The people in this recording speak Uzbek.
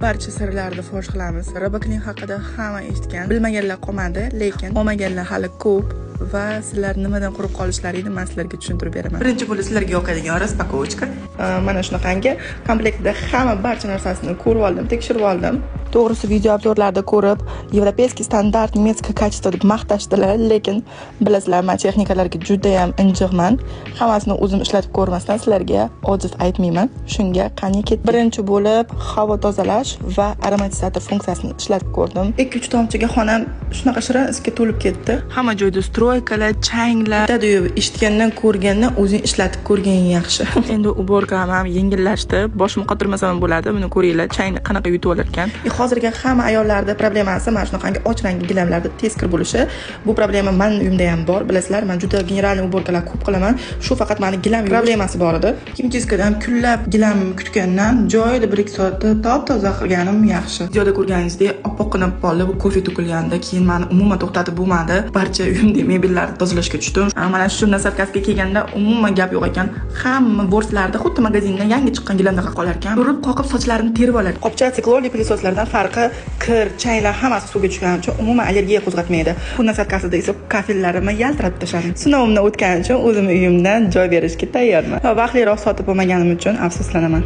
barcha sirlarni fosh qilamiz. Roboclean haqida hamma eshitgan, bilmaganlar qolmadi, lekin olmaganlar hali ko'p va sizlar nimadan quruq qolishlaringni men sizlarga tushuntirib beraman. Birinchi bo'lib sizlarga yoqadigan raspakovka. Mana shunaqangi komplektda hamma barcha narsasini ko'rib oldim, tekshirib oldim. To'g'risi video obzorlarda ko'rib, европейский standart, немецкое качество deb maqtashdilar, lekin bilasizlar, men texnikalarga juda ham injiqman. Hammasini o'zim ishlatib ko'rmasdan sizlarga ojiz aytmayman. Shunga qani ket. Birinchi bo'lib havo tozalash va aromatizator funksiyasini ishlatib ko'rdim. 2-3 tomchiga xonam shunaqa shirin isga to'lib ketdi. Hamma joyda stroykalar, changlar, tadayib eshitgandan ko'rgandan o'zing ishlatib ko'rgan yaxshi. Endi uborkam ham yengillashdi. Boshim qotirmasam ham bo'ladi. Buni ko'ringlar, changni qanaqa yutib olar ekan. Hozirgi hamma ayollarda problemasi mana shunaqangi och rangli gilamlarda tezkir bo'lishi. Bu problema men uyimda ham bor. Bilasizlar, men juda generalniy uborkalar ko'p qilaman. Shu faqat meni gilam problemasi bor edi. Kimchiskadan kunlab gilam kutgandan joyida 1-2 soatda top-toza qilganim yaxshi. Videoda ko'rganingizdek, oppoqqina polda bu kofe to'kilganda keyin meni umuman to'xtatib bo'lmadi. Barcha uyimdagi mebellarni tozalashga tushdim. Mana shu nasarkasiga kelganda umuman gap yo'q ekan. Hamma borslarda xuddi magazindan yangi chiqqan gilamda qolar ekan. Urib qoqib sochlarini terib oladi. Qopcha sikloli plisoslardan farqi kir, changlar hammasi suvga tushgani uchun umuman allergiya qo'zg'atmaydi. Bu nasarkasida esa kafellarimni yaltiratib tashladim. Sinovimdan o'tgani uchun o'zim uyimdan joy berishga tayyorman. Va vaqtliroq sotib olmaganim uchun afsuslanaman.